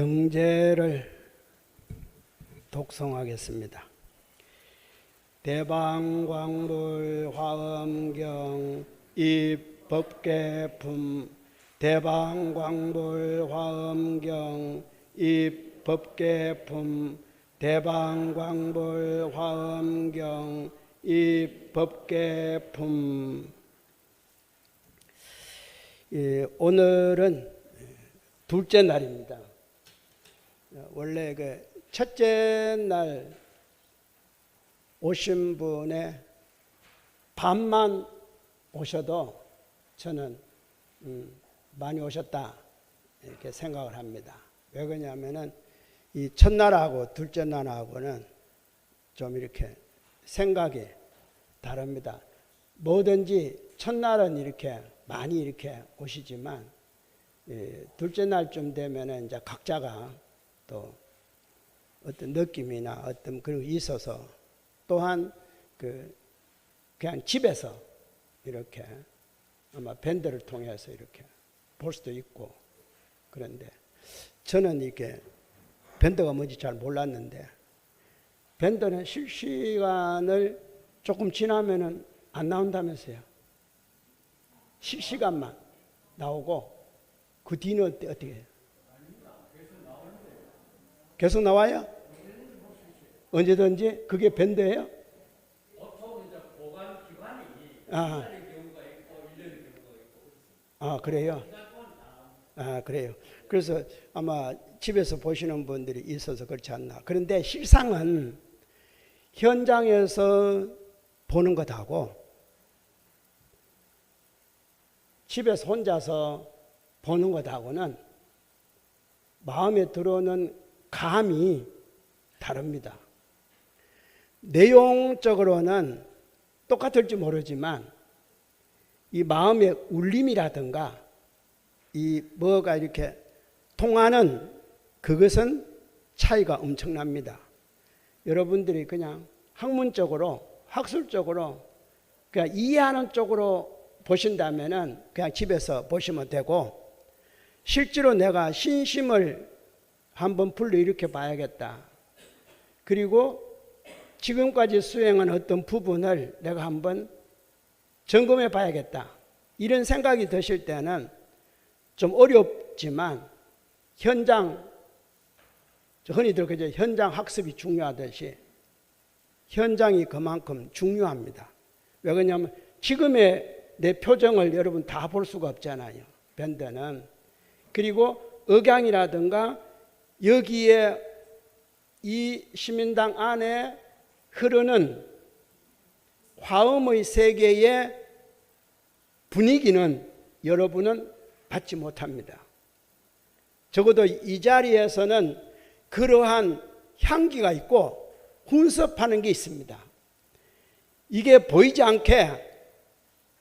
경제를 독송하겠습니다. 대방광불 화엄경 입법계품 대방광불 화엄경 입법계품 대방광불 화엄경 입법계품. 오늘은 둘째 날입니다. 원래 그 첫째 날 오신 분의 반만 오셔도 저는 많이 오셨다 이렇게 생각을 합니다. 왜 그러냐면은 이 첫날하고 둘째 날하고는 좀 이렇게 생각이 다릅니다. 뭐든지 첫날은 이렇게 많이 이렇게 오시지만 둘째 날쯤 되면은 이제 각자가 또 어떤 느낌이나 어떤 그런 게 있어서 또한 그냥 집에서 이렇게 아마 밴드를 통해서 이렇게 볼 수도 있고 그런데 저는 이렇게 밴드가 뭔지 잘 몰랐는데 밴드는 실시간을 조금 지나면은 안 나온다면서요. 실시간만 나오고 그 뒤는 어떻게 해요? 계속 나와요? 언제든지? 그게 밴드예요? 보통 이제 보관 기간이 1년의 경우가 있고 1년의 경우가 있고. 그래요? 그래요. 그래서 아마 집에서 보시는 분들이 있어서 그렇지 않나. 그런데 실상은 현장에서 보는 것하고 집에서 혼자서 보는 것하고는 마음에 들어오는 감이 다릅니다. 내용적으로는 똑같을지 모르지만 이 마음의 울림이라든가 이 뭐가 이렇게 통하는 그것은 차이가 엄청납니다. 여러분들이 그냥 학문적으로 학술적으로 그냥 이해하는 쪽으로 보신다면은 그냥 집에서 보시면 되고 실제로 내가 신심을 한번 불러일으켜 봐야겠다. 그리고 지금까지 수행한 어떤 부분을 내가 한번 점검해 봐야겠다. 이런 생각이 드실 때는 좀 어렵지만 현장, 흔히들 그저 현장 학습이 중요하듯이 현장이 그만큼 중요합니다. 왜 그러냐면 지금의 내 표정을 여러분 다 볼 수가 없잖아요. 밴드는. 그리고 억양이라든가 여기에 이 시민당 안에 흐르는 화음의 세계의 분위기는 여러분은 받지 못합니다. 적어도 이 자리에서는 그러한 향기가 있고 훈섭하는 게 있습니다. 이게 보이지 않게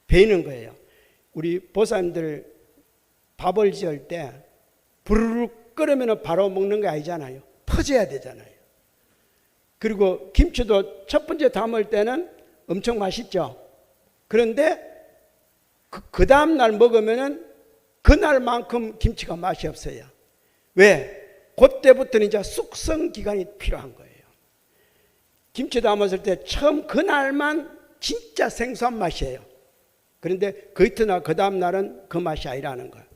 배이는 거예요. 우리 보살님들 밥을 지을 때 부르륵 끓으면 바로 먹는 게 아니잖아요. 퍼져야 되잖아요. 그리고 김치도 첫 번째 담을 때는 엄청 맛있죠. 그런데 그 다음 날 먹으면은 그날만큼 김치가 맛이 없어요. 왜? 그때부터는 이제 숙성 기간이 필요한 거예요. 김치 담았을 때 처음 그날만 진짜 생소한 맛이에요. 그런데 그 이튿날 그 다음 날은 그 맛이 아니라는 거예요.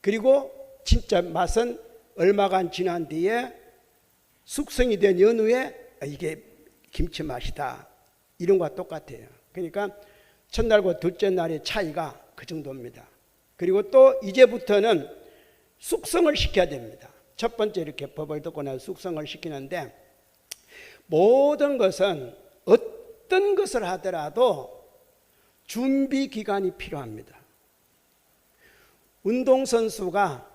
그리고 진짜 맛은 얼마간 지난 뒤에 숙성이 된 연후에 이게 김치 맛이다. 이런 것과 똑같아요. 그러니까 첫날과 둘째 날의 차이가 그 정도입니다. 그리고 또 이제부터는 숙성을 시켜야 됩니다. 첫 번째 이렇게 법을 듣고 나서 숙성을 시키는데 모든 것은 어떤 것을 하더라도 준비 기간이 필요합니다. 운동선수가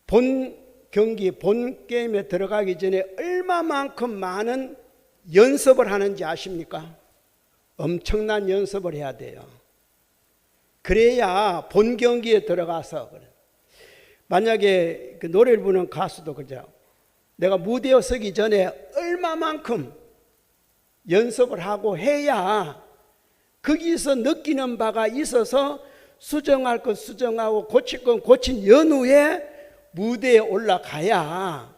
본 경기, 본 게임에 들어가기 전에 얼마만큼 많은 연습을 하는지 아십니까? 엄청난 연습을 해야 돼요. 그래야 본 경기에 들어가서 그래. 만약에 그 노래를 부르는 가수도 그죠. 내가 무대에 서기 전에 얼마만큼 연습을 하고 해야 거기서 느끼는 바가 있어서 수정할 것 수정하고 고칠 건 고친 연후에 무대에 올라가야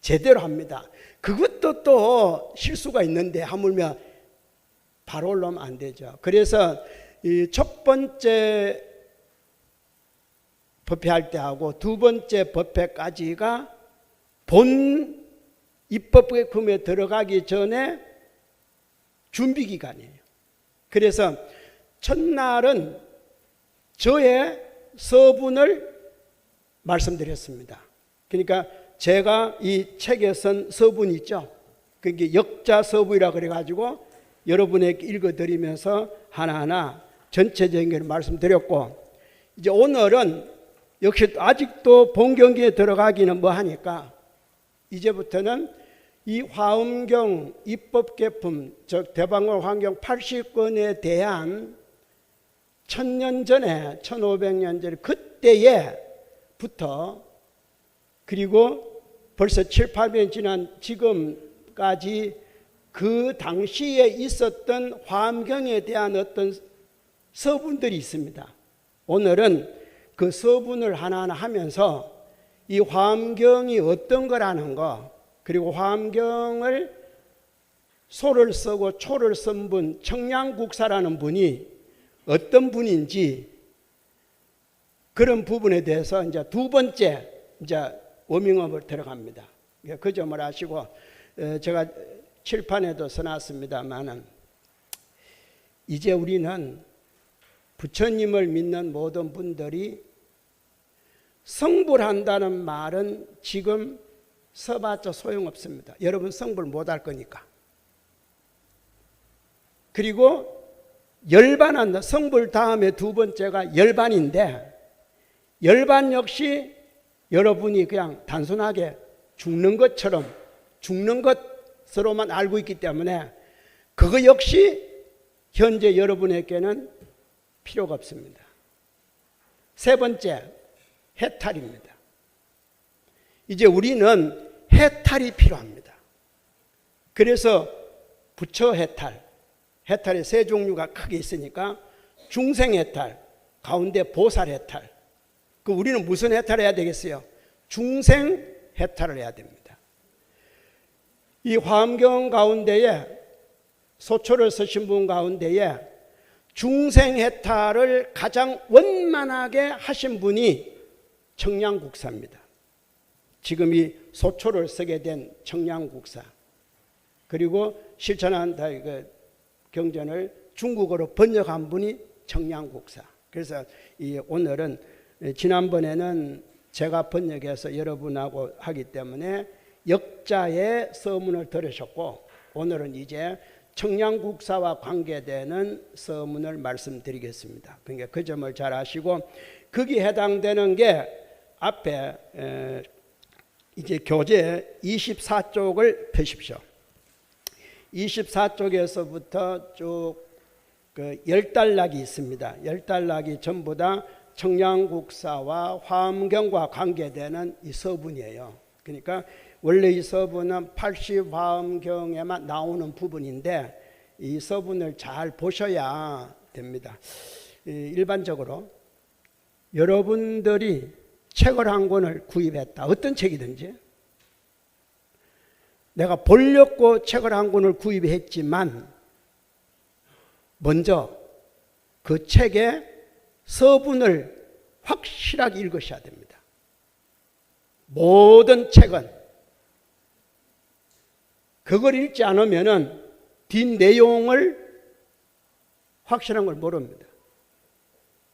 제대로 합니다. 그것도 또 실수가 있는데 하물며 바로 올라오면 안 되죠. 그래서 이 첫 번째 법회할 때하고 두 번째 법회까지가 본 입법의 금에 들어가기 전에 준비 기간이에요. 그래서 첫날은 저의 서문을 말씀드렸습니다. 그러니까 제가 이 책에 쓴 서문이 있죠. 그게 역자서부이라 그래가지고 여러분에게 읽어드리면서 하나하나 전체적인 걸 말씀드렸고, 이제 오늘은 역시 아직도 본경기에 들어가기는 뭐하니까 이제부터는 이 화엄경 입법개품, 즉 대방월 화엄경 80권에 대한 1000년 전에 1500년 전에 그때에부터 그리고 벌써 7, 800년 지난 지금까지 그 당시에 있었던 화엄경에 대한 어떤 서문들이 있습니다. 오늘은 그 서문을 하나하나 하면서 이 화엄경이 어떤 거라는 거, 그리고 화엄경을 소를 쓰고 초를 쓴 분, 청량국사라는 분이 어떤 분인지 그런 부분에 대해서 이제 두 번째 이제 워밍업을 들어갑니다. 그 점을 아시고, 제가 칠판에도 써놨습니다만은 이제 우리는 부처님을 믿는 모든 분들이 성불한다는 말은 지금 써봤자 소용없습니다. 여러분 성불 못할 거니까. 그리고 열반한다. 성불 다음에 두 번째가 열반인데, 열반 역시 여러분이 그냥 단순하게 죽는 것처럼 죽는 것으로만 알고 있기 때문에 그거 역시 현재 여러분에게는 필요가 없습니다. 세 번째, 해탈입니다. 이제 우리는 해탈이 필요합니다. 그래서 부처 해탈, 해탈의 세 종류가 크게 있으니까 중생 해탈, 가운데 보살 해탈. 그 우리는 무슨 해탈을 해야 되겠어요? 중생 해탈을 해야 됩니다. 이 화엄경 가운데에 소초를 쓰신 분 가운데에 중생 해탈을 가장 원만하게 하신 분이 청량국사입니다. 지금 이 소초를 쓰게 된 청량국사, 그리고 실천한 경전을 중국어로 번역한 분이 청량국사. 그래서 오늘은 지난번에는 제가 번역해서 여러분하고 하기 때문에 역자의 서문을 들으셨고, 오늘은 이제 청량국사와 관계되는 서문을 말씀드리겠습니다. 그러니까 그 점을 잘 아시고, 거기에 해당되는 게 앞에 이제 교재 24쪽을 펴십시오. 24쪽에서부터 쭉 그 10단락이 있습니다. 10단락이 전부 다 청량국사와 화엄경과 관계되는 이 서문이에요. 그러니까 원래 이 서문은 80화엄경에만 나오는 부분인데 이 서문을 잘 보셔야 됩니다. 일반적으로 여러분들이 책을 한 권을 구입했다. 어떤 책이든지 내가 보려고 책을 한 권을 구입했지만 먼저 그 책의 서문을 확실하게 읽으셔야 됩니다. 모든 책은 그걸 읽지 않으면 뒷내용을 확실한 걸 모릅니다.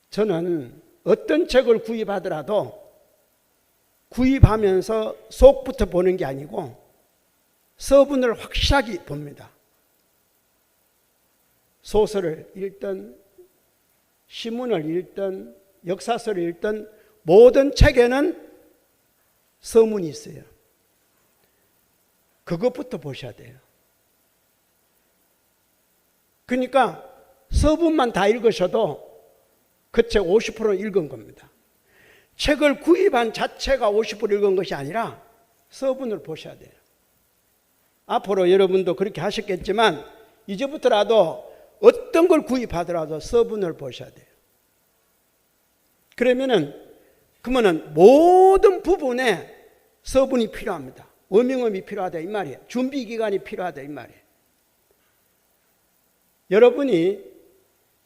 저는 어떤 책을 구입하더라도 구입하면서 속부터 보는 게 아니고 서문을 확실하게 봅니다. 소설을 읽든 시문을 읽든 역사서를 읽든 모든 책에는 서문이 있어요. 그것부터 보셔야 돼요. 그러니까 서문만 다 읽으셔도 그 책 50%는 읽은 겁니다. 책을 구입한 자체가 50% 읽은 것이 아니라 서문을 보셔야 돼요. 앞으로 여러분도 그렇게 하셨겠지만 이제부터라도 어떤 걸 구입하더라도 서문을 보셔야 돼요. 그러면은 그러면은 모든 부분에 서분이 필요합니다. 워밍업이 필요하다 이 말이에요. 준비 기간이 필요하다 이 말이에요. 여러분이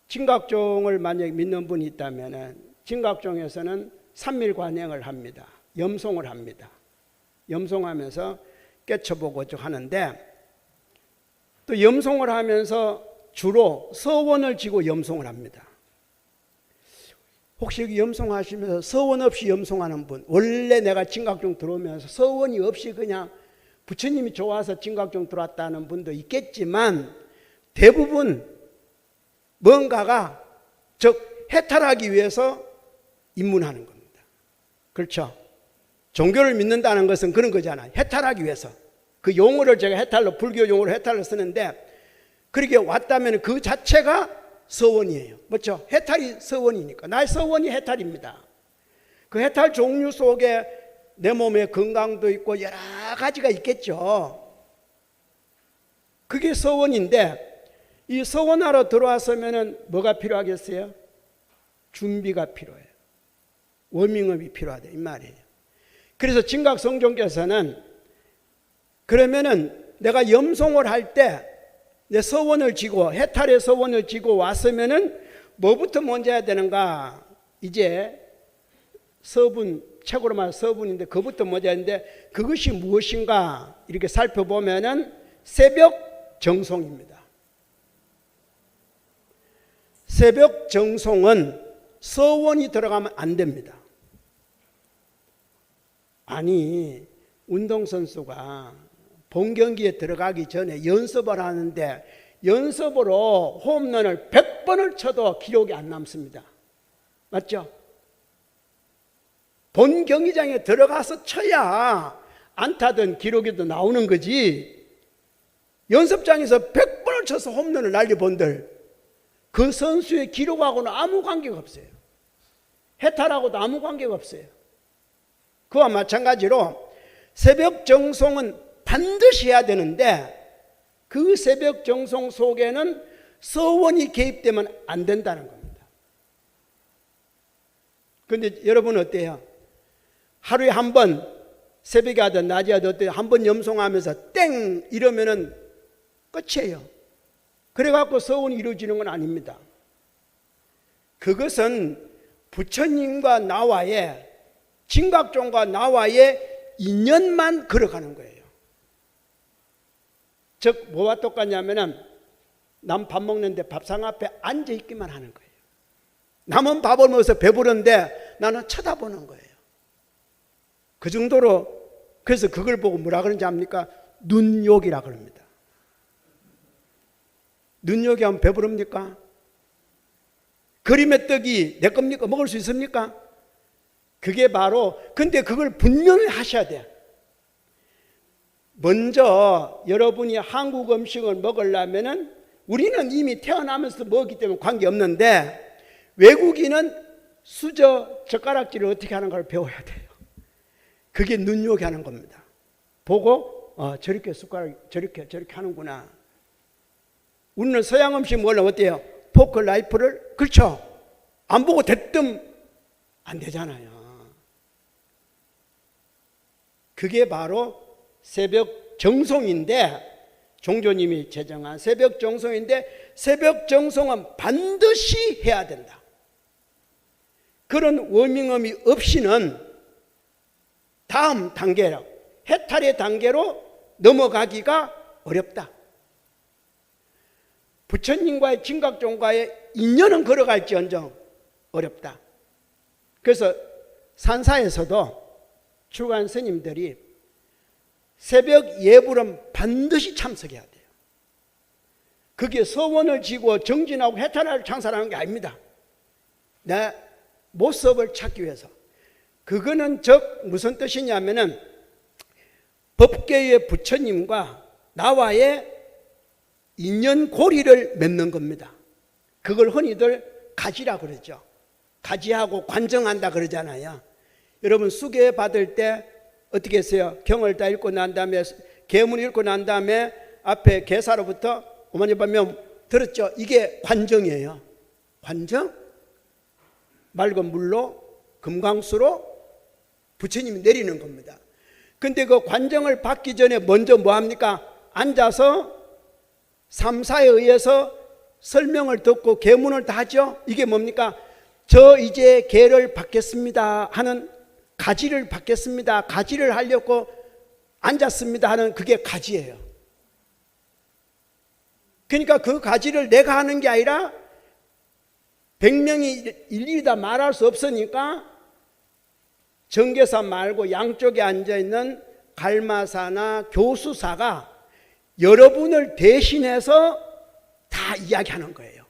진각종을 만약에 믿는 분이 있다면은 진각종에서는 3일 관행을 합니다. 염송을 합니다. 염송하면서 깨쳐보고 하는데 또 염송을 하면서 주로 서원을 지고 염송을 합니다. 혹시 여기 염송하시면서 서원 없이 염송하는 분, 원래 내가 진각종 들어오면서 서원이 없이 그냥 부처님이 좋아서 진각종 들어왔다는 분도 있겠지만 대부분 뭔가가 즉 해탈하기 위해서 입문하는 겁니다. 그렇죠? 종교를 믿는다는 것은 그런 거잖아요. 해탈하기 위해서. 그 용어를 제가 해탈로, 불교 용어로 해탈로 쓰는데 그렇게 왔다면 그 자체가 서원이에요. 맞죠? 해탈이 서원이니까. 나의 서원이 해탈입니다. 그 해탈 종류 속에 내 몸의 건강도 있고 여러 가지가 있겠죠. 그게 서원인데 이 서원하러 들어왔으면 뭐가 필요하겠어요? 준비가 필요해요. 워밍업이 필요하다 이 말이에요. 그래서 진각성종께서는 그러면은 내가 염송을 할 때 내 서원을 지고 해탈의 서원을 지고 왔으면은 뭐부터 먼저 해야 되는가? 이제 서분, 책으로 말하면 서분인데 그것부터 먼저 해야 되는데 그것이 무엇인가? 이렇게 살펴보면은 새벽 정송입니다. 새벽 정송은 서원이 들어가면 안 됩니다. 아니, 운동선수가 본 경기에 들어가기 전에 연습을 하는데 연습으로 홈런을 100번을 쳐도 기록이 안 남습니다. 맞죠? 본 경기장에 들어가서 쳐야 안타든 기록이든 나오는 거지. 연습장에서 100번을 쳐서 홈런을 날려본들 그 선수의 기록하고는 아무 관계가 없어요. 해탈하고도 아무 관계가 없어요. 그와 마찬가지로 새벽 정송은 반드시 해야 되는데 그 새벽 정송 속에는 서원이 개입되면 안 된다는 겁니다. 그런데 여러분 어때요? 하루에 한 번 새벽에 하든 낮에 하든 어때요? 한 번 염송하면서 땡 이러면은 끝이에요. 그래갖고 서원이 이루어지는 건 아닙니다. 그것은 부처님과 나와의 진각종과 나와의 인연만 걸어가는 거예요. 즉 뭐와 똑같냐면은 남 밥 먹는데 밥상 앞에 앉아 있기만 하는 거예요. 남은 밥을 먹어서 배부른데 나는 쳐다보는 거예요. 그 정도로. 그래서 그걸 보고 뭐라 그러는지 압니까? 눈욕이라 그럽니다. 눈욕이 하면 배부릅니까? 그림의 떡이 내 겁니까? 먹을 수 있습니까? 그게 바로, 근데 그걸 분명히 하셔야 돼요. 먼저 여러분이 한국 음식을 먹으려면은 우리는 이미 태어나면서 먹기 때문에 관계없는데 외국인은 수저 젓가락질을 어떻게 하는 걸 배워야 돼요. 그게 눈욕이 하는 겁니다. 보고 저렇게 숟가락 저렇게 하는구나. 우리는 서양 음식 먹으려면 어때요? 포크 나이프를 그렇죠. 안 보고 대뜸 안 되잖아요. 그게 바로 새벽 정송인데 종조님이 제정한 새벽 정송인데 새벽 정송은 반드시 해야 된다. 그런 워밍업이 없이는 다음 단계로 해탈의 단계로 넘어가기가 어렵다. 부처님과의 진각종과의 인연은 걸어갈지언정 어렵다. 그래서 산사에서도 출가한 스님들이 새벽 예불은 반드시 참석해야 돼요. 그게 서원을 지고 정진하고 해탈을 창설하는 게 아닙니다. 내 모습을 찾기 위해서. 그거는 즉 무슨 뜻이냐면은 법계의 부처님과 나와의 인연 고리를 맺는 겁니다. 그걸 흔히들 가지라 그러죠. 가지하고 관정한다 그러잖아요. 여러분 수계 받을 때 어떻게 했어요? 경을 다 읽고 난 다음에 계문 읽고 난 다음에 앞에 계사로부터 어머니 보면 들었죠? 이게 관정이에요. 관정? 맑은 물로 금강수로 부처님이 내리는 겁니다. 근데 그 관정을 받기 전에 먼저 뭐 합니까? 앉아서 삼사에 의해서 설명을 듣고 계문을 다 하죠. 이게 뭡니까? 저 이제 계를 받겠습니다 하는, 가지를 받겠습니다, 가지를 하려고 앉았습니다 하는, 그게 가지예요. 그러니까 그 가지를 내가 하는 게 아니라 100명이 일일이 다 말할 수 없으니까 정계사 말고 양쪽에 앉아있는 갈마사나 교수사가 여러분을 대신해서 다 이야기하는 거예요.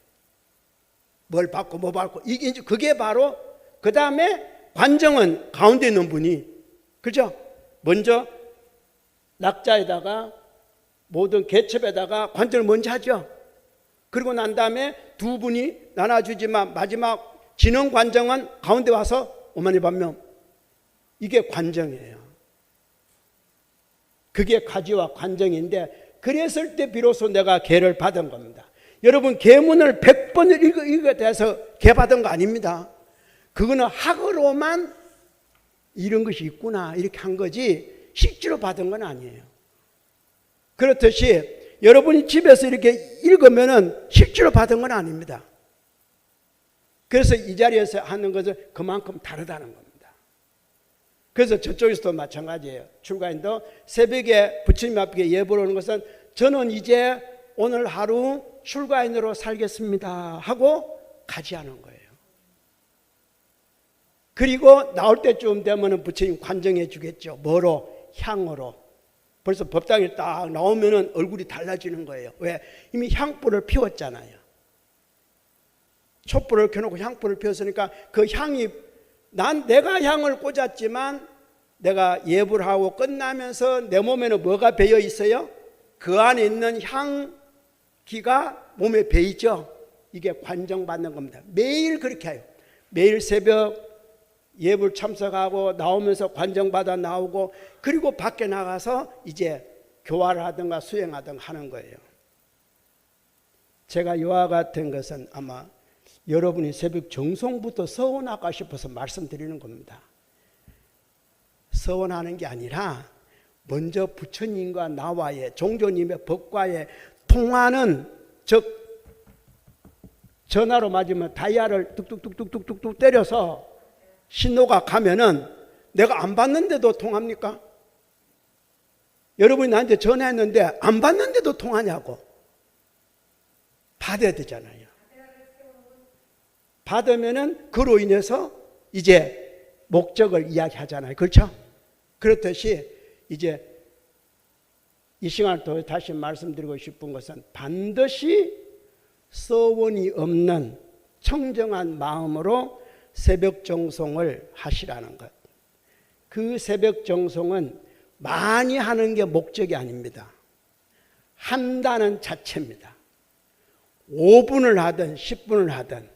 뭘 받고 뭐 받고, 이게 그게 바로, 그 다음에 관정은 가운데 있는 분이, 그죠? 먼저 낙자에다가 모든 개첩에다가 관정을 먼저 하죠. 그리고 난 다음에 두 분이 나눠주지만 마지막 진흥 관정은 가운데 와서 오만이 반면, 이게 관정이에요. 그게 가지와 관정인데, 그랬을 때 비로소 내가 계를 받은 겁니다. 여러분, 계문을 100번을 읽어야 돼서 계 받은 거 아닙니다. 그거는 학으로만 이런 것이 있구나 이렇게 한 거지 실제로 받은 건 아니에요. 그렇듯이 여러분이 집에서 이렇게 읽으면은 실제로 받은 건 아닙니다. 그래서 이 자리에서 하는 것은 그만큼 다르다는 겁니다. 그래서 저쪽에서도 마찬가지예요. 출가인도 새벽에 부처님 앞에 예보를 오는 것은 저는 이제 오늘 하루 출가인으로 살겠습니다 하고 가지하는 거예요. 그리고 나올 때쯤 되면 부처님 관정해 주겠죠. 뭐로? 향으로. 벌써 법당에 딱 나오면 얼굴이 달라지는 거예요. 왜? 이미 향불을 피웠잖아요. 촛불을 켜놓고 향불을 피웠으니까 그 향이, 내가 향을 꽂았지만 내가 예불 하고 끝나면서 내 몸에는 뭐가 배어 있어요? 그 안에 있는 향기가 몸에 배이죠. 이게 관정받는 겁니다. 매일 그렇게 해요. 매일 새벽 예불 참석하고 나오면서 관정받아 나오고, 그리고 밖에 나가서 이제 교화를 하든가 수행하든가 하는 거예요. 제가 이와 같은 것은 아마 여러분이 새벽 정성부터 서원할까 싶어서 말씀드리는 겁니다. 서원하는 게 아니라 먼저 부처님과 나와의, 종조님의 법과의 통하는, 즉 전화로 맞으면 다이아를 뚝뚝뚝뚝뚝뚝 때려서 신호가 가면은 내가 안 받는데도 통합니까? 여러분이 나한테 전화했는데 안 받는데도 통하냐고. 받아야 되잖아요. 받으면은 그로 인해서 이제 목적을 이야기하잖아요. 그렇죠? 그렇듯이 이제 이 시간을 또 다시 말씀드리고 싶은 것은 반드시 서원이 없는 청정한 마음으로 새벽 정송을 하시라는 것. 그 새벽 정송은 많이 하는 게 목적이 아닙니다. 한다는 자체입니다. 5분을 하든 10분을 하든.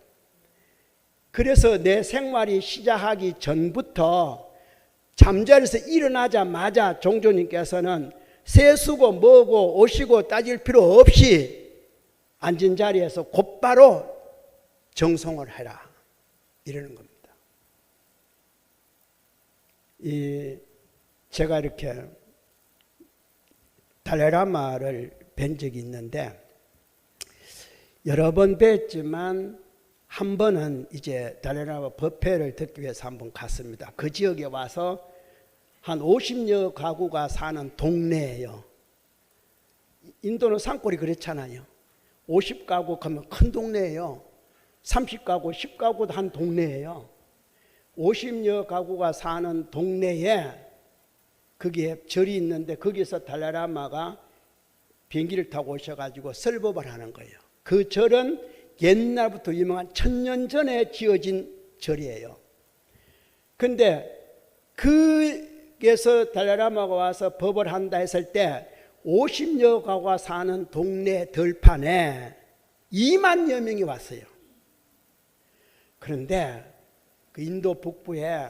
그래서 내 생활이 시작하기 전부터 잠자리에서 일어나자마자 종조님께서는 세수고 뭐고 오시고 따질 필요 없이 앉은 자리에서 곧바로 정송을 해라 이러는 겁니다. 제가 이렇게 달라이라마를 뵌 적이 있는데 여러 번 뵀지만 한 번은 이제 달라이라마 법회를 듣기 위해서 한 번 갔습니다. 그 지역에 와서 한 50여 가구가 사는 동네예요. 인도는 산골이 그렇잖아요. 50가구 가면 큰 동네예요. 30가구, 10가구도 한 동네예요. 50여 가구가 사는 동네에 거기에 절이 있는데 거기서 달라이라마가 비행기를 타고 오셔가지고 설법을 하는 거예요. 그 절은 옛날부터 유명한 1000년 전에 지어진 절이에요. 근데 그에서 달라이라마가 와서 법을 한다 했을 때 50여 가구가 사는 동네 들판에 2만여 명이 왔어요. 그런데 그 인도 북부에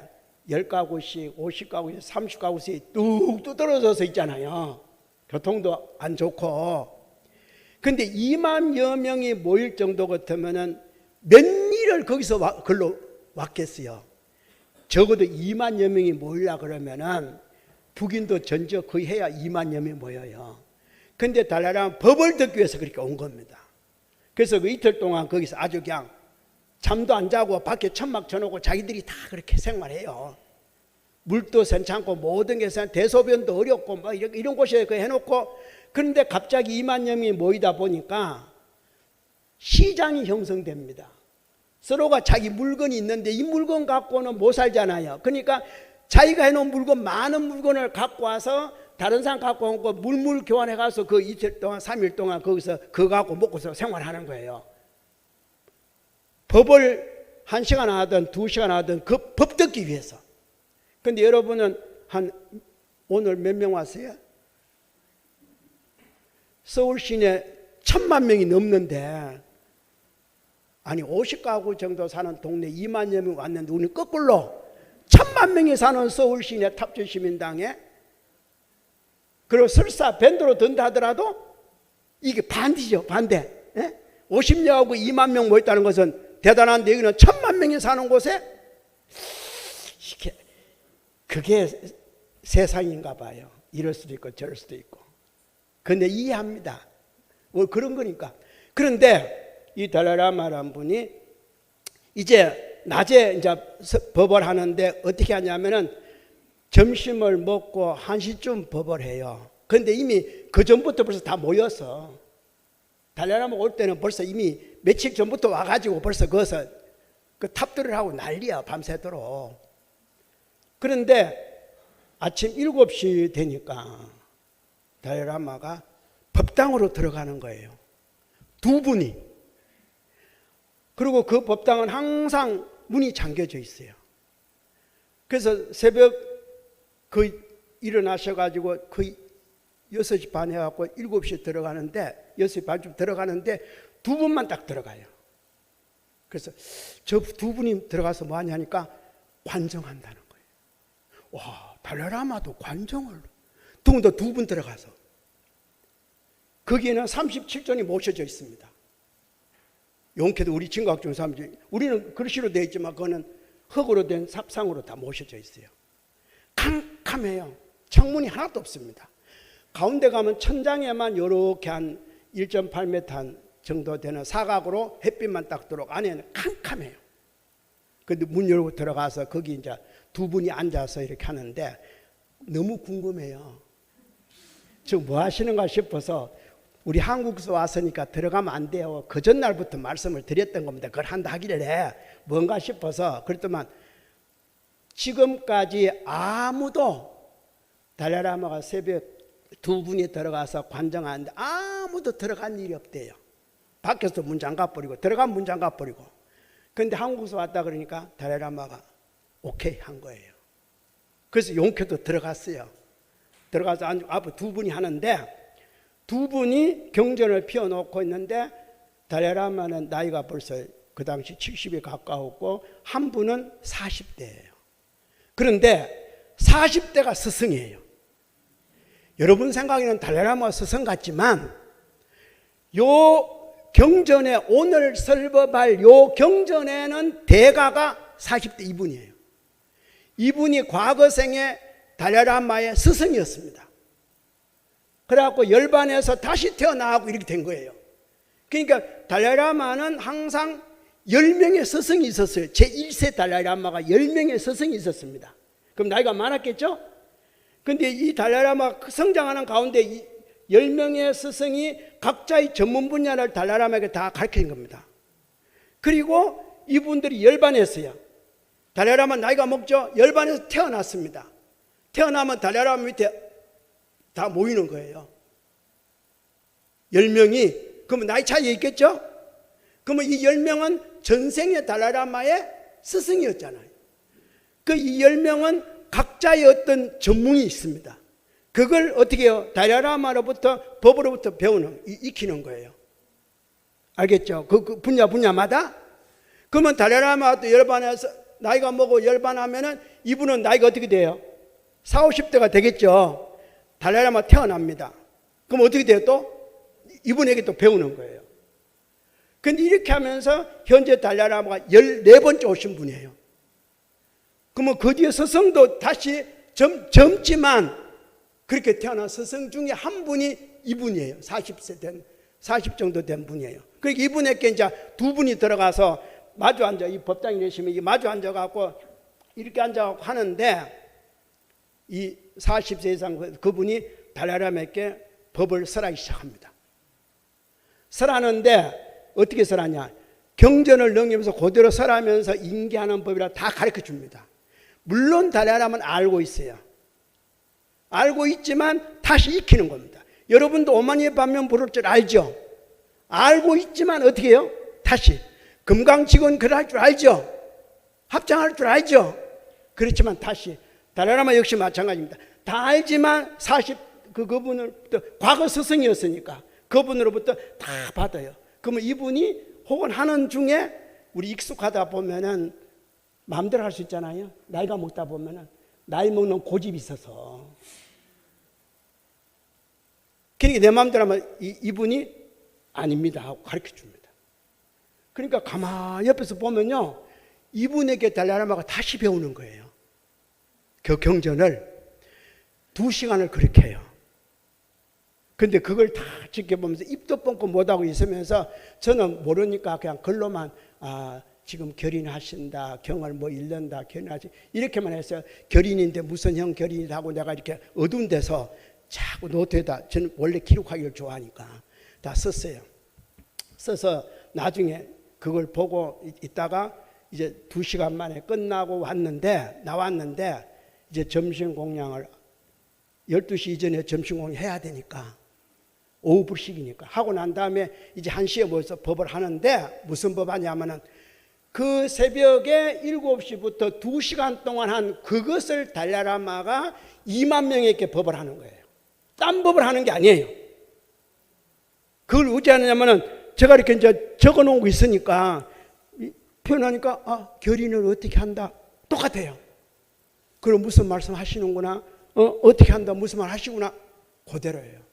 10가구씩, 50가구씩, 30가구씩 뚝뚝 떨어져서 있잖아요. 교통도 안 좋고. 근데 2만여 명이 모일 정도 같으면은 몇 일을 거기서 걸로 왔겠어요. 적어도 2만여 명이 모이려 그러면은 북인도 전저 거의 해야 2만여 명이 모여요. 근데 달라라마 법을 듣기 위해서 그렇게 온 겁니다. 그래서 그 이틀 동안 거기서 아주 그냥 잠도 안 자고 밖에 천막 쳐놓고 자기들이 다 그렇게 생활해요. 물도 괜찮고 모든 게 대소변도 어렵고 뭐 이런 곳에 그 해놓고, 그런데 갑자기 2만여 명이 모이다 보니까 시장이 형성됩니다. 서로가 자기 물건이 있는데 이 물건 갖고는 못 살잖아요. 그러니까 자기가 해놓은 물건, 많은 물건을 갖고 와서 다른 사람 갖고 온 거 물물 교환해 가서 그 이틀 동안 3일 동안 거기서 그거 갖고 먹고서 생활하는 거예요. 법을 1시간 하든 2시간 하든 그 법 듣기 위해서. 근데 여러분은 오늘 몇 명 왔어요? 서울 시내 1000만 명이 넘는데, 아니 50가구 정도 사는 동네 2만여 명 왔는데 우리는 거꾸로 1000만 명이 사는 서울 시내 탑주시민당에, 그리고 설사 밴드로 든다 하더라도 이게 반대죠. 반대. 50명하고 2만 명 모였다는 것은 대단한데, 여기는 1000만 명이 사는 곳에 그게 세상인가 봐요. 이럴 수도 있고 저럴 수도 있고. 근데 이해합니다. 뭐 그런 거니까. 그런데 이 달라라마라는 분이 이제 낮에 이제 법을 하는데 어떻게 하냐면은 점심을 먹고 1시쯤 법을 해요. 그런데 이미 그 전부터 벌써 다 모여서, 달라라마 올 때는 벌써 이미 며칠 전부터 와가지고 벌써 거기서 그 탑들을 하고 난리야, 밤새도록. 그런데 아침 7시 되니까 달라라마가 법당으로 들어가는 거예요. 두 분이. 그리고 그 법당은 항상 문이 잠겨져 있어요. 그래서 새벽 일어나셔가지고 거의 6시 반 해갖고 7시에 들어가는데, 6시 반쯤 들어가는데 두 분만 딱 들어가요. 그래서 저 두 분이 들어가서 뭐 하냐니까 관정한다는 거예요. 와, 달라라마도 관정을. 더군다나 두 분 들어가서. 거기에는 37존이 모셔져 있습니다. 용케도 우리 진각 중 사람들이, 우리는 글씨로 되어 있지만 그거는 흙으로 된 삽상으로 다 모셔져 있어요. 캄캄해요. 창문이 하나도 없습니다. 가운데 가면 천장에만 이렇게 한 1.8m 정도 되는 사각으로 햇빛만 딱 들어오고, 안에는 캄캄해요. 근데 문 열고 들어가서 거기 이제 두 분이 앉아서 이렇게 하는데 너무 궁금해요. 지금 뭐 하시는가 싶어서, 우리 한국에서 왔으니까 들어가면 안 돼요. 그 전날부터 말씀을 드렸던 겁니다. 그걸 한다 하길래 뭔가 싶어서. 그랬더만 지금까지 아무도 달라라마가 새벽 두 분이 들어가서 관정하는데 아무도 들어간 일이 없대요. 밖에서 문 잠가버리고 들어가면 문 잠가버리고. 그런데 한국에서 왔다 그러니까 달라라마가 오케이 한 거예요. 그래서 용케도 들어갔어요. 들어가서 앞에 두 분이 하는데, 두 분이 경전을 피워놓고 있는데 달라라마는 나이가 벌써 그 당시 70에 가까웠고 한 분은 40대예요. 그런데 40대가 스승이에요. 여러분 생각에는 달라라마가 스승 같지만 요 경전에, 오늘 설법할 요 경전에는 대가가 40대 이분이에요. 이분이 과거 생에 달라라마의 스승이었습니다. 그래갖고 열반에서 다시 태어나고 이렇게 된 거예요. 그러니까 달라라마는 항상 10명의 스승이 있었어요. 제1세 달라라마가 10명의 스승이 있었습니다. 그럼 나이가 많았겠죠? 근데 이 달라라마 성장하는 가운데 10명의 스승이 각자의 전문 분야를 달라라마에게 다 가르친 겁니다. 그리고 이분들이 열반했어요. 달라라마 나이가 먹죠? 열반에서 태어났습니다. 태어나면 달라라마 밑에 다 모이는 거예요. 10명이. 그러면 나이 차이 있겠죠? 그러면 이 10명은 전생의 달라라마의 스승이었잖아요. 그 이 10명은 각자의 어떤 전문이 있습니다. 그걸 어떻게 해요? 달라라마로부터, 법으로부터 익히는 거예요. 알겠죠? 그 분야마다. 그러면 달라라마도 열반해서 나이가 먹고 열반하면은 이분은 나이가 어떻게 돼요? 40, 50대가 되겠죠? 달라라마 태어납니다. 그럼 어떻게 돼요? 또 이분에게 또 배우는 거예요. 근데 이렇게 하면서 현재 달라라마가 14번째 오신 분이에요. 그러면 그 뒤에 스승도 다시 젊지만 그렇게 태어난 스승 중에 한 분이 이분이에요. 40 정도 된 분이에요. 그러니까 이분에게 이제 두 분이 들어가서 마주 앉아, 이 법당에 계시면 마주 앉아갖고 이렇게 앉아갖고 하는데, 이 40세 이상 그분이 달라람에게 법을 설하기 시작합니다. 설하는데 어떻게 설하냐? 경전을 넘기면서 그대로 설하면서 인계하는 법이라 다 가르쳐 줍니다. 물론 달라람은 알고 있어요. 알고 있지만 다시 익히는 겁니다. 여러분도 오마니의 반면 부를 줄 알죠? 알고 있지만 어떻게 해요? 다시 금강직은 그럴 할 줄 알죠? 합장할 줄 알죠? 그렇지만 다시 달라라마 역시 마찬가지입니다. 다 알지만 그분을 과거 스승이었으니까 그분으로부터 다 받아요. 그러면 이분이 혹은 하는 중에 우리 익숙하다 보면은 마음대로 할 수 있잖아요. 나이가 먹다 보면은 나이 먹는 고집이 있어서, 그러니까 내 마음대로 하면 이분이 아닙니다 하고 가르쳐 줍니다. 그러니까 가만히 옆에서 보면요, 이분에게 달라라마가 다시 배우는 거예요. 그 경전을 2시간을 그렇게 해요. 근데 그걸 다 지켜보면서 입도 뻥긋 못하고 있으면서 저는 모르니까 그냥 글로만 지금 결인하신다, 경을 뭐 읽는다, 결인하시 이렇게만 했어요. 결인인데 무슨 형 결인이라고 내가 이렇게 어두운 데서 자꾸 노트에다, 저는 원래 기록하기를 좋아하니까 다 썼어요. 써서 나중에 그걸 보고 있다가 이제 2시간 만에 끝나고 나왔는데 이제 점심 공양을 12시 이전에 점심 공양 해야 되니까 오후 불식이니까 하고 난 다음에 이제 1시에 모여서 법을 하는데, 무슨 법 하냐면은 그 새벽에 7시부터 2시간 동안 한 그것을 달라라마가 2만 명에게 법을 하는 거예요. 딴 법을 하는 게 아니에요. 그걸 어찌 하느냐면은 제가 이렇게 이제 적어 놓은 거 있으니까 표현하니까 결인을 어떻게 한다 똑같아요. 그럼 무슨 말씀 하시는구나, 어떻게 한다 무슨 말 하시구나, 그대로예요.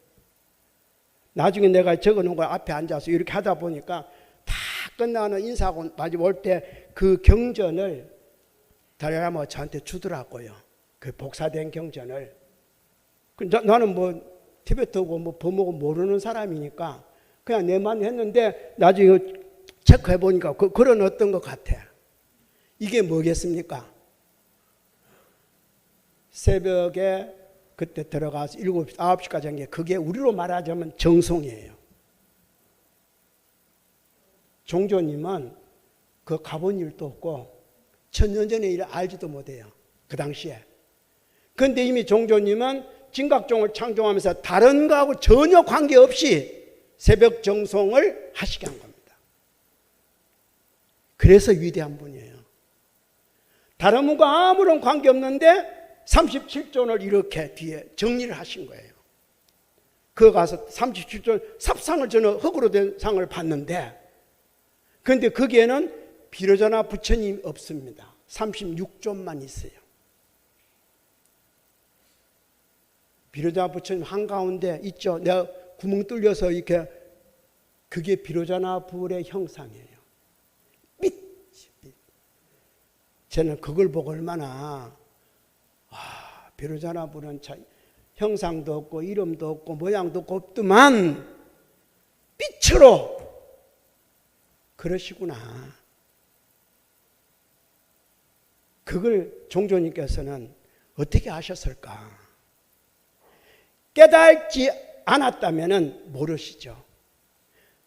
나중에 내가 적어 놓은 거 앞에 앉아서 이렇게 하다 보니까 다 끝나는 인사하고 마지막 올 때 그 경전을 달라라마가 저한테 주더라고요. 그 복사된 경전을. 나는 뭐 티베트고 뭐 법목은 모르는 사람이니까 그냥 내만 했는데 나중에 체크해 보니까 그런 어떤 것 같아. 이게 뭐겠습니까? 새벽에 그때 들어가서 7시, 9시까지 한 게 그게 우리로 말하자면 정송이에요. 종조님은 그 가본 일도 없고 천년 전의 일을 알지도 못해요. 그 당시에. 그런데 이미 종조님은 진각종을 창종하면서 다른 거하고 전혀 관계없이 새벽 정송을 하시게 한 겁니다. 그래서 위대한 분이에요. 다른 분과 아무런 관계없는데 37존을 이렇게 뒤에 정리를 하신 거예요. 그거 가서 37존 삽상을 저는 흙으로 된 상을 봤는데, 그런데 거기에는 비로자나 부처님 없습니다. 36존만 있어요. 비로자나 부처님 한가운데 있죠. 내가 구멍 뚫려서 이렇게, 그게 비로자나 불의 형상이에요. 빛. 저는 그걸 보고 얼마나 비로자나 불은 형상도 없고 이름도 없고 모양도 없더만 빛으로 그러시구나. 그걸 종조님께서는 어떻게 아셨을까? 깨달지 않았다면 모르시죠.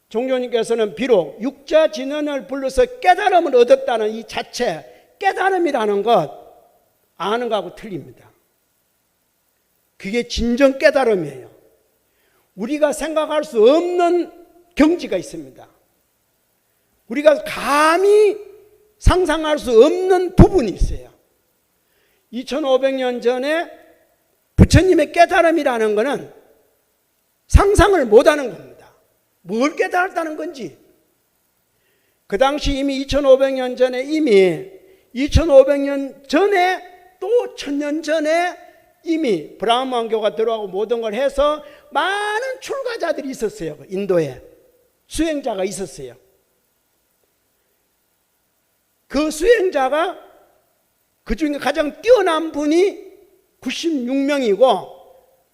종조님께서는 비록 육자진언을 불러서 깨달음을 얻었다는 이 자체, 깨달음이라는 것 아는 거하고 틀립니다. 그게 진정 깨달음이에요. 우리가 생각할 수 없는 경지가 있습니다. 우리가 감히 상상할 수 없는 부분이 있어요. 2500년 전에 부처님의 깨달음이라는 것은 상상을 못하는 겁니다. 뭘 깨달았다는 건지. 그 당시 이미 2500년 전에 2500년 전에 또 1000년 전에 이미 브라ಹ്만교가 들어가고 모든 걸 해서 많은 출가자들이 있었어요. 인도에 수행자가 있었어요. 그 수행자가 그 중에 가장 뛰어난 분이 96명이고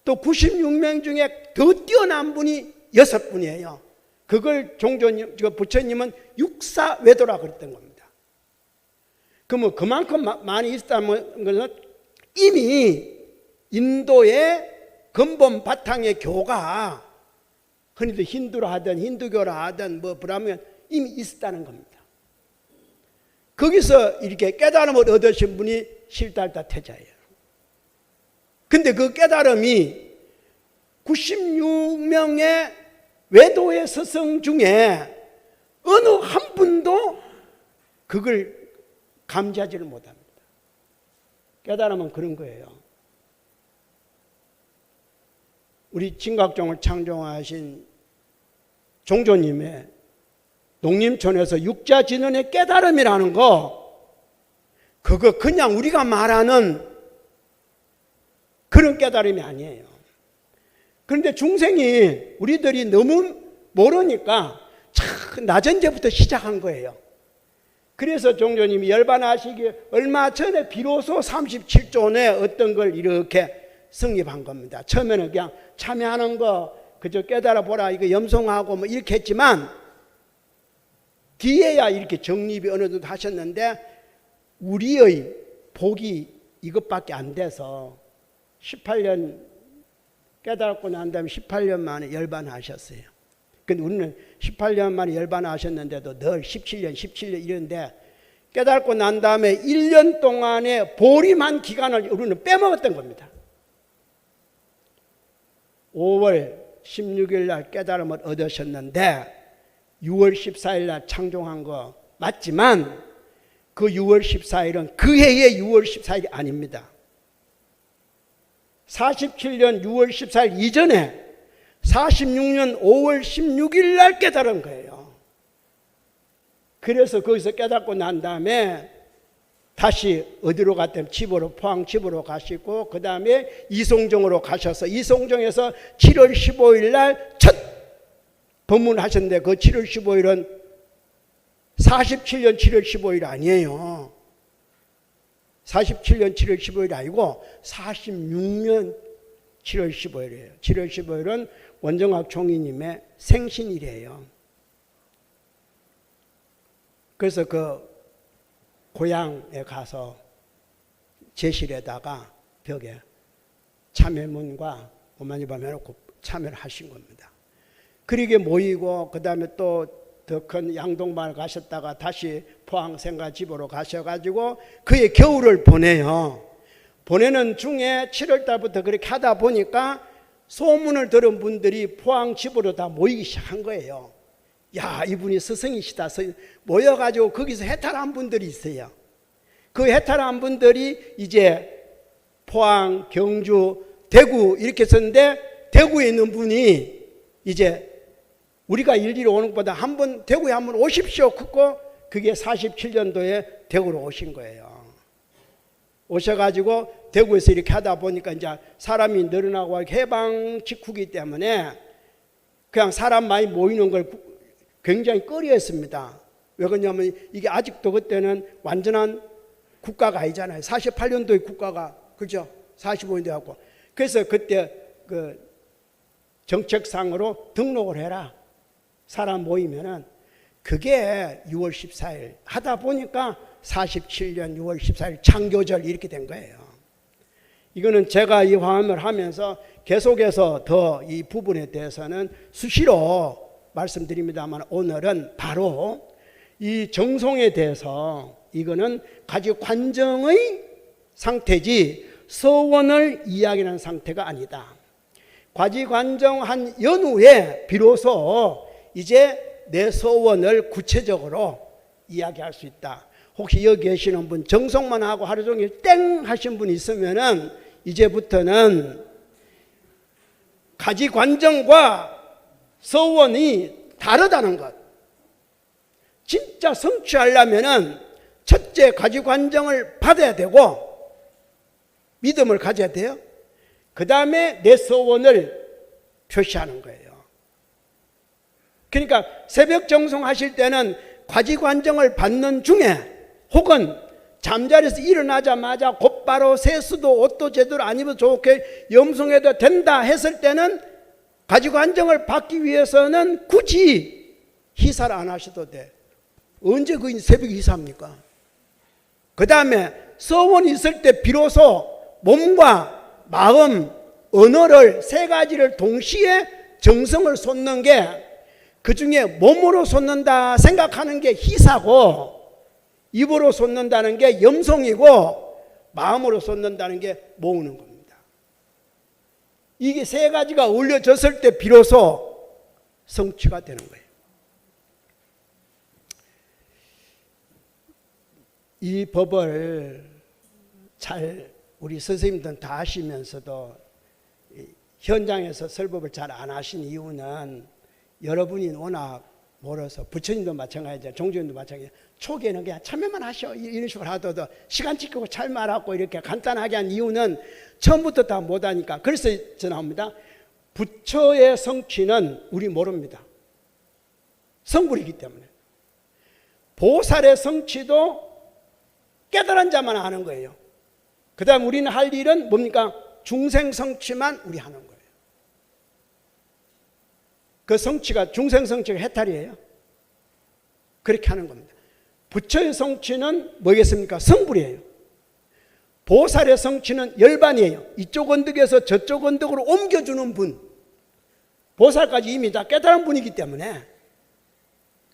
또 96명 중에 더 뛰어난 분이 6분이에요. 그걸 종조님, 부처님은 육사외도라 그랬던 겁니다. 그러면 그만큼 많이 있다는 것은 이미 인도의 근본 바탕의 교가 흔히들 힌두라 하든 힌두교라 하든 뭐 브라హ్మణ 이미 있었다는 겁니다. 거기서 이렇게 깨달음을 얻으신 분이 실달다 태자예요. 근데 그 깨달음이 96명의 외도의 스승 중에 어느 한 분도 그걸 감지하지를 못합니다. 깨달음은 그런 거예요. 우리 진각종을 창종하신 종조님의 농림촌에서 육자진언의 깨달음이라는 거, 그거 그냥 우리가 말하는 그런 깨달음이 아니에요. 그런데 중생이 우리들이 너무 모르니까 참 낮은데부터 시작한 거예요. 그래서 종조님이 열반하시기 얼마 전에 비로소 37조에 어떤 걸 이렇게 성립한 겁니다. 처음에는 그냥 참여하는 거 그저 깨달아 보라 이거 염송하고 뭐 이렇게 했지만 뒤에야 이렇게 정립이 어느 정도 하셨는데 우리의 복이 이것밖에 안 돼서 18년 깨달고 난 다음에 18년 만에 열반하셨어요. 근데 우리는 18년 만에 열반하셨는데도 늘 17년 이런데 깨달고 난 다음에 1년 동안의 보림한 기간을 우리는 빼먹었던 겁니다. 5월 16일 날 깨달음을 얻으셨는데 6월 14일 날 창종한 거 맞지만 그 6월 14일은 그 해의 6월 14일이 아닙니다. 47년 6월 14일 이전에 46년 5월 16일 날 깨달은 거예요. 그래서 거기서 깨닫고 난 다음에 다시 어디로 갔다면 집으로, 포항 집으로 가시고 그 다음에 이송정으로 가셔서 이송정에서 7월 15일 날 첫 법문하셨는데 그 7월 15일은 47년 7월 15일 아니에요. 47년 7월 15일이 아니고 46년 7월 15일이에요. 7월 15일은 원정학 총리님의 생신일이에요. 그래서 그 고향에 가서 제실에다가 벽에 참회문과 오마니밤 해놓고 참회를 하신 겁니다. 그러게 모이고 그 다음에 또 더 큰 양동마을 가셨다가 다시 포항 생가 집으로 가셔가지고 그의 겨울을 보내요. 보내는 중에 7월 달부터 그렇게 하다 보니까 소문을 들은 분들이 포항 집으로 다 모이기 시작한 거예요. 야, 이분이 스승이시다. 모여가지고 거기서 해탈한 분들이 있어요. 그 해탈한 분들이 이제 포항, 경주, 대구 이렇게 썼는데 대구에 있는 분이 이제 우리가 일일이 오는 것보다 한번 대구에 한번 오십시오. 그거 그게 47년도에 대구로 오신 거예요. 오셔가지고 대구에서 이렇게 하다 보니까 이제 사람이 늘어나고 해방 직후이기 때문에 그냥 사람 많이 모이는 걸 굉장히 꺼려했습니다. 왜 그러냐면 이게 아직도 그때는 완전한 국가가 아니잖아요. 48년도에 국가가 그죠? 45년도에 하고 그래서 그때 그 정책상으로 등록을 해라. 사람 모이면은 그게 6월 14일 하다 보니까 47년 6월 14일 창교절 이렇게 된 거예요. 이거는 제가 이 화음을 하면서 계속해서 더 이 부분에 대해서는 수시로 말씀드립니다만 오늘은 바로 이 정송에 대해서 이거는 가지관정의 상태지 서원을 이야기하는 상태가 아니다. 과지관정한 연후에 비로소 이제 내 서원을 구체적으로 이야기할 수 있다. 혹시 여기 계시는 분 정성만 하고 하루 종일 땡 하신 분 있으면은 이제부터는 가지관정과 서원이 다르다는 것. 진짜 성취하려면은 첫째 가지관정을 받아야 되고 믿음을 가져야 돼요. 그 다음에 내 서원을 표시하는 거예요. 그러니까 새벽 정성하실 때는 과지관정을 받는 중에 혹은 잠자리에서 일어나자마자 곧바로 세수도 옷도 제대로 안 입어도 좋게 염송해도 된다 했을 때는 가지고 안정을 받기 위해서는 굳이 희사를 안 하셔도 돼. 언제 그 새벽에 희사합니까? 그 다음에 서원이 있을 때 비로소 몸과 마음, 언어를 세 가지를 동시에 정성을 쏟는 게, 그 중에 몸으로 쏟는다 생각하는 게 희사고, 입으로 쏟는다는 게 염송이고, 마음으로 쏟는다는 게 모으는 겁니다. 이게 세 가지가 어울려졌을 때 비로소 성취가 되는 거예요. 이 법을 잘 우리 선생님들은 다 아시면서도 현장에서 설법을 잘 안 하신 이유는 여러분이 워낙 멀어서, 부처님도 마찬가지죠. 종주님도 마찬가지죠. 초기에는 그냥 참여만 하셔 이런 식으로 하더라도 시간 지키고 잘 말하고 이렇게 간단하게 한 이유는 처음부터 다 못하니까. 그래서 저 나옵니다. 부처의 성취는 우리 모릅니다. 성불이기 때문에. 보살의 성취도 깨달은 자만 하는 거예요. 그 다음 우리는 할 일은 뭡니까? 중생 성취만 우리 하는 거예요. 그 성취가, 중생 성취가 해탈이에요. 그렇게 하는 겁니다. 부처의 성취는 뭐겠습니까? 성불이에요. 보살의 성취는 열반이에요. 이쪽 언덕에서 저쪽 언덕으로 옮겨주는 분. 보살까지 이미 다 깨달은 분이기 때문에.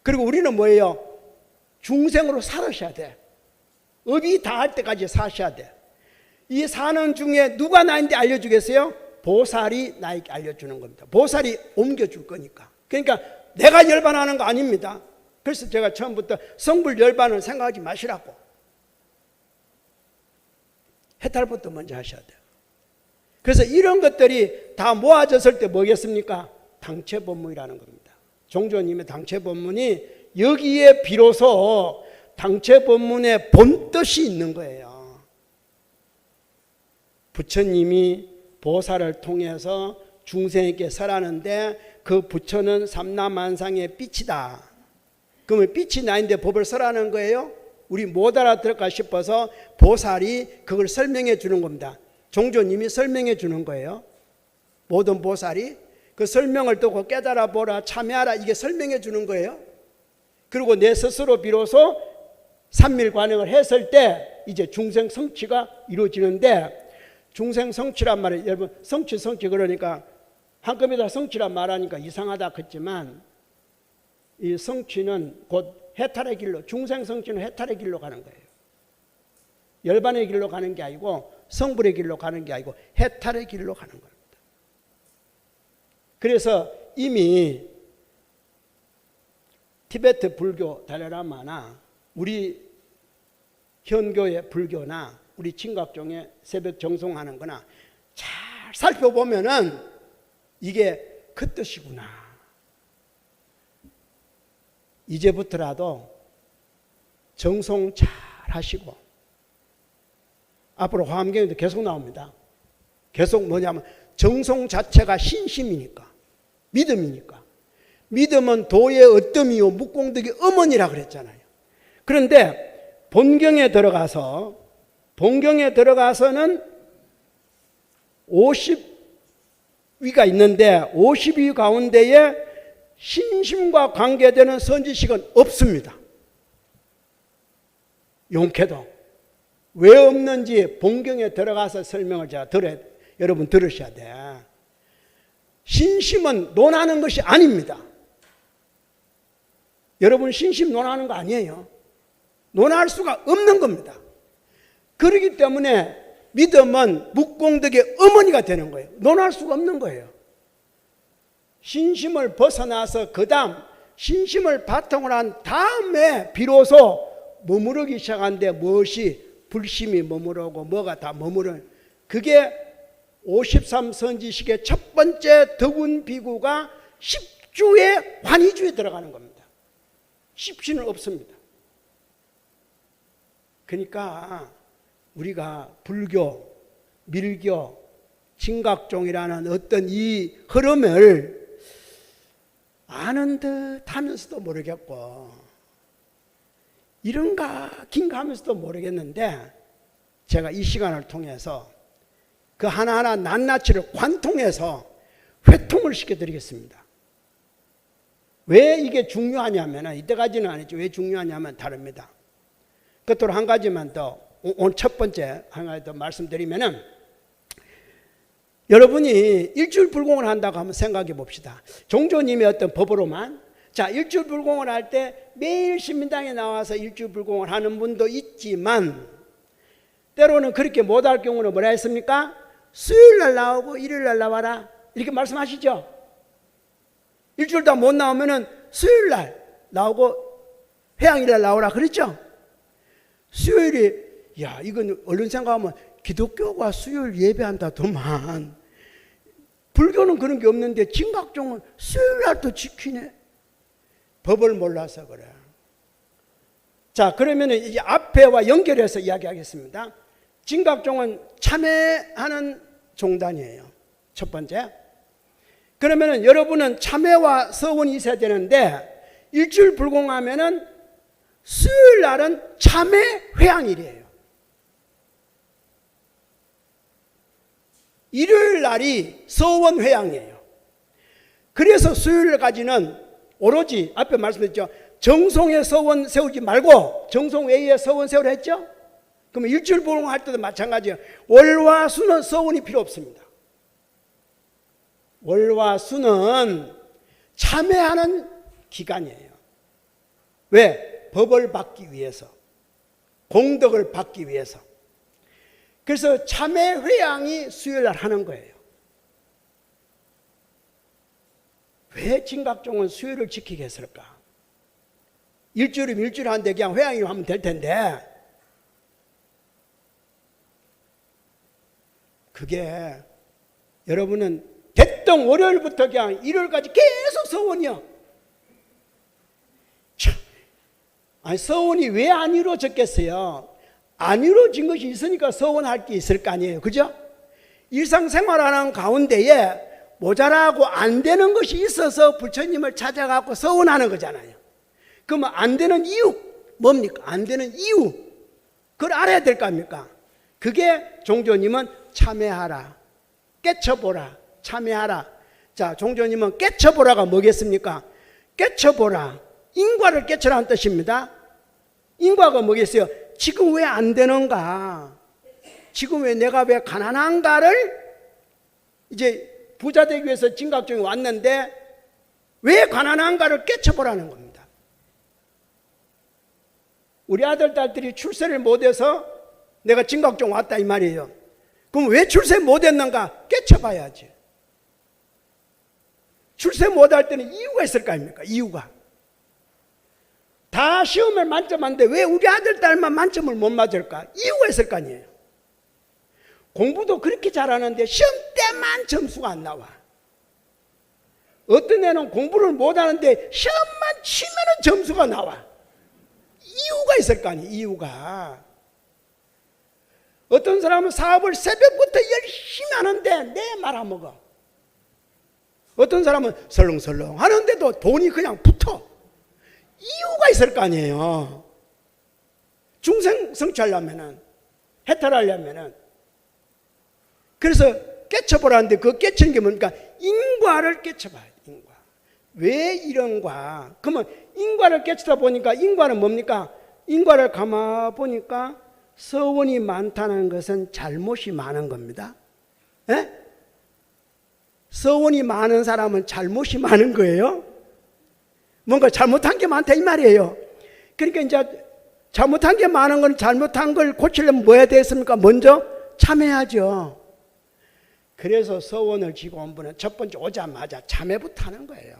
그리고 우리는 뭐예요? 중생으로 살으셔야 돼. 업이 다할 때까지 사셔야 돼. 이 사는 중에 누가 나인지 알려주겠어요? 보살이 나에게 알려주는 겁니다. 보살이 옮겨줄 거니까. 그러니까 내가 열반하는 거 아닙니다. 그래서 제가 처음부터 성불 열반을 생각하지 마시라고. 해탈부터 먼저 하셔야 돼요. 그래서 이런 것들이 다 모아졌을 때 뭐겠습니까? 당체법문이라는 겁니다. 종조님의 당체법문이 여기에 비로소 당체법문의 본뜻이 있는 거예요. 부처님이 보살을 통해서 중생에게 설하는데 그 부처는 삼라만상의 빛이다. 그러면 빛이 나인데 법을 설하는 거예요? 우리 못 알아들을까 싶어서 보살이 그걸 설명해 주는 겁니다. 종조님이 설명해 주는 거예요. 모든 보살이 그 설명을 듣고 깨달아 보라, 참여하라, 이게 설명해 주는 거예요. 그리고 내 스스로 비로소 삼밀관행을 했을 때 이제 중생 성취가 이루어지는데, 중생 성취란 말이, 여러분 성취 그러니까 한꺼번에 성취란 말하니까 이상하다 했지만, 이 성취는 곧 해탈의 길로, 중생 성취는 해탈의 길로 가는 거예요. 열반의 길로 가는 게 아니고 성불의 길로 가는 게 아니고 해탈의 길로 가는 겁니다. 그래서 이미 티베트 불교 달라라마나 우리 현교의 불교나 우리 친각종의 새벽 정송하는 거나 잘 살펴보면은 이게 그 뜻이구나. 이제부터라도 정송 잘 하시고, 앞으로 화엄경에도 계속 나옵니다. 계속 뭐냐면 정송 자체가 신심이니까, 믿음이니까. 믿음은 도의 어뜸이요 묵공덕의 어머니라 그랬잖아요. 그런데 본경에 들어가서는 50위가 있는데 50위 가운데에 신심과 관계되는 선지식은 없습니다. 용케도. 왜 없는지 본경에 들어가서 설명을 제가 여러분 들으셔야 돼. 신심은 논하는 것이 아닙니다. 여러분 신심 논하는 거 아니에요. 논할 수가 없는 겁니다. 그렇기 때문에 믿음은 묵공덕의 어머니가 되는 거예요. 논할 수가 없는 거예요. 신심을 벗어나서 그 다음 신심을 바탕으로 한 다음에 비로소 머무르기 시작하는데, 무엇이 불심이 머무르고 뭐가 다 머무르는, 그게 53선지식의 첫 번째 덕운 비구가 10주의 환희주에 들어가는 겁니다. 10주는 없습니다. 그러니까 우리가 불교, 밀교, 진각종이라는 어떤 이 흐름을 아는 듯 하면서도 모르겠고, 이런가 긴가 하면서도 모르겠는데 제가 이 시간을 통해서 그 하나하나 낱낱이를 관통해서 회통을 시켜드리겠습니다. 왜 이게 중요하냐면 이때까지는 아니죠. 왜 중요하냐면 다릅니다. 끝으로 한 가지만 더 오늘 첫 번째 한 가지 더 말씀드리면은 여러분이 일주일 불공을 한다고 한번 생각해 봅시다. 종조님의 어떤 법으로만 자 일주일 불공을 할 때 매일 신민당에 나와서 일주일 불공을 하는 분도 있지만 때로는 그렇게 못할 경우는 뭐라 했습니까? 수요일날 나오고 일요일날 나와라 이렇게 말씀하시죠. 일주일 다 못 나오면은 수요일날 나오고 회양일날 나오라 그랬죠. 수요일이 야 이건 얼른 생각하면 기독교가 수요일 예배한다더만 불교는 그런 게 없는데 진각종은 수요일날도 지키네. 법을 몰라서 그래. 자 그러면 이제 앞에와 연결해서 이야기하겠습니다. 진각종은 참회하는 종단이에요. 첫 번째. 그러면 여러분은 참회와 서원이 있어야 되는데 일주일 불공하면은 수요일 날은 참회 회양일이에요. 일요일 날이 서원 회양이에요. 그래서 수요일까지는 오로지 앞에 말씀드렸죠. 정송의 서원 세우지 말고 정송 외에 서원 세우라 했죠. 그러면 일주일 불공할 때도 마찬가지예요. 월화 수는 서원이 필요 없습니다. 월화 수는 참회하는 기간이에요. 왜? 법을 받기 위해서, 공덕을 받기 위해서. 그래서 참회 회양이 수요일날 하는 거예요. 왜 진각종은 수요일을 지키게 했을까? 일주일이면 일주일 하는데 그냥 회양일 하면 될 텐데 그게 여러분은 대똥 월요일부터 그냥 일요일까지 계속 서원이요. 아니 서원이 왜 안 이루어졌겠어요? 안 이루어진 것이 있으니까 서원할 게 있을 거 아니에요. 그죠? 일상생활하는 가운데에 모자라고 안 되는 것이 있어서 부처님을 찾아가고 서원하는 거잖아요. 그러면 안 되는 이유 뭡니까? 안 되는 이유 그걸 알아야 될 거 아닙니까? 그게 종조님은 참회하라, 깨쳐보라, 참회하라. 자, 종조님은 깨쳐보라가 뭐겠습니까? 깨쳐보라, 인과를 깨쳐라는 뜻입니다. 인과가 뭐겠어요? 지금 왜 안 되는가? 지금 왜 내가 왜 가난한가를 이제 부자 되기 위해서 진각종이 왔는데 왜 가난한가를 깨쳐보라는 겁니다. 우리 아들, 딸들이 출세를 못해서 내가 진각종 왔다 이 말이에요. 그럼 왜 출세 못했는가? 깨쳐봐야지. 출세 못할 때는 이유가 있을 거 아닙니까? 이유가. 다 시험을 만점하는데 왜 우리 아들, 딸만 만점을 못 맞을까? 이유가 있을 거 아니에요. 공부도 그렇게 잘하는데 시험 때만 점수가 안 나와. 어떤 애는 공부를 못하는데 시험만 치면 점수가 나와. 이유가 있을 거 아니에요. 이유가. 어떤 사람은 사업을 새벽부터 열심히 하는데 내 말 안 먹어. 어떤 사람은 설렁설렁 하는데도 돈이 그냥 붙어. 이유가 있을 거 아니에요. 중생 성취하려면은, 해탈하려면은. 그래서 깨쳐보라는데 그 깨치는 게 뭡니까? 인과를 깨쳐봐야 돼. 인과. 왜 이런가? 그러면 인과를 깨치다 보니까 인과는 뭡니까? 인과를 감아 보니까 서원이 많다는 것은 잘못이 많은 겁니다. 에? 서원이 많은 사람은 잘못이 많은 거예요. 뭔가 잘못한 게 많다 이 말이에요. 그러니까 이제 잘못한 게 많은 건 잘못한 걸 고치려면 뭐 해야 되겠습니까? 먼저 참회하죠. 그래서 서원을 지고 온 분은 첫 번째 오자마자 참회부터 하는 거예요.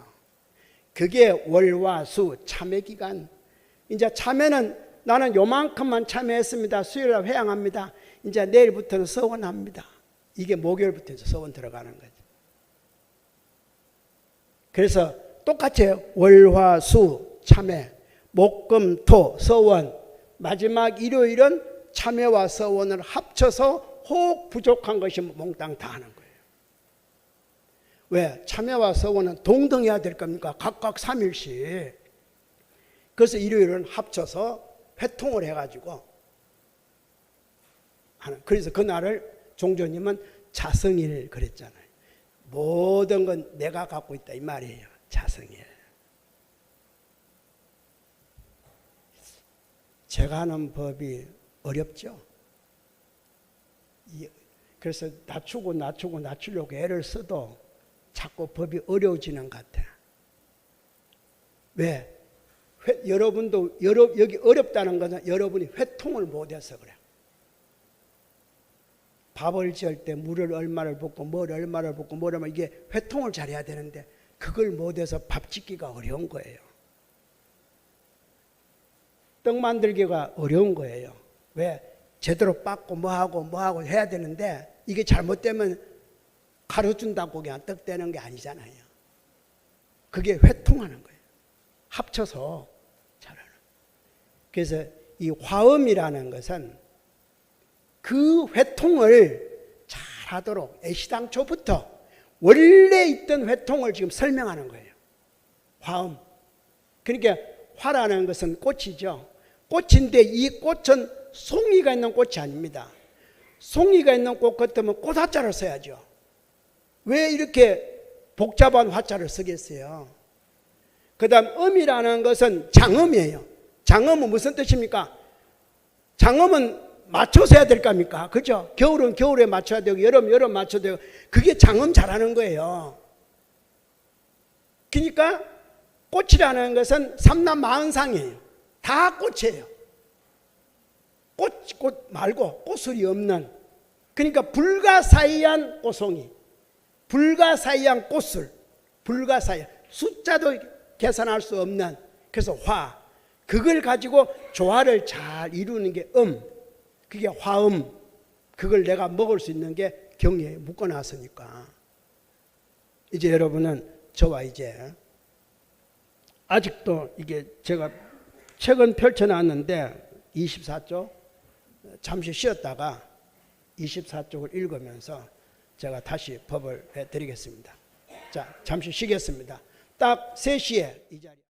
그게 월화수 참회 기간. 이제 참회는 나는 요만큼만 참회했습니다. 수요일에 회양합니다. 이제 내일부터는 서원합니다. 이게 목요일부터 이제 서원 들어가는 거죠. 그래서 똑같이 월화수 참회, 목금토 서원, 마지막 일요일은 참회와 서원을 합쳐서 혹 부족한 것이 몽땅 다 하는 거예요. 왜? 참회와 서원은 동등해야 될 겁니까? 각각 3일씩. 그래서 일요일은 합쳐서 회통을 해가지고 하는. 그래서 그날을 종조님은 자성일 그랬잖아요. 모든 건 내가 갖고 있다 이 말이에요. 자성일. 제가 하는 법이 어렵죠. 그래서 낮추려고 애를 써도 자꾸 법이 어려워지는 것 같아요. 왜? 여러분도 여기 어렵다는 것은 여러분이 회통을 못해서 그래요. 밥을 지을 때 물을 얼마를 붓고 뭘 얼마를 붓고 뭐라면 이게 회통을 잘해야 되는데 그걸 못해서 밥 짓기가 어려운 거예요. 떡 만들기가 어려운 거예요. 왜? 제대로 빻고 뭐하고 해야 되는데 이게 잘못되면 가르쳐준다고 그냥 떡 되는 게 아니잖아요. 그게 회통하는 거예요. 합쳐서 잘하는. 그래서 이 화엄이라는 것은 그 회통을 잘하도록 애시당초부터 원래 있던 회통을 지금 설명하는 거예요. 화엄. 그러니까 화라는 것은 꽃이죠. 꽃인데 이 꽃은 송이가 있는 꽃이 아닙니다. 송이가 있는 꽃 같으면 꽃화자를 써야죠. 왜 이렇게 복잡한 화자를 쓰겠어요? 그 다음 엄이라는 것은 장엄이에요. 장엄은 무슨 뜻입니까? 장엄은 맞춰서 해야 될 겁니까? 그죠? 겨울은 겨울에 맞춰야 되고 여름 맞춰야 되고 그게 장엄 잘하는 거예요. 그러니까 꽃이라는 것은 삼남 마흔상이에요. 다 꽃이에요. 꽃 말고 꽃술이 없는, 그러니까 불가사의한 꽃송이, 불가사의한 꽃술, 불가사의 숫자도 계산할 수 없는, 그래서 화, 그걸 가지고 조화를 잘 이루는 게 그게 화음. 그걸 내가 먹을 수 있는 게 경에 묶어놨으니까. 이제 여러분은 저와 이제 아직도 이게 제가 책은 펼쳐놨는데 24쪽 잠시 쉬었다가 24쪽을 읽으면서 제가 다시 법을 해드리겠습니다. 자, 잠시 쉬겠습니다. 딱 3시에 이 자리.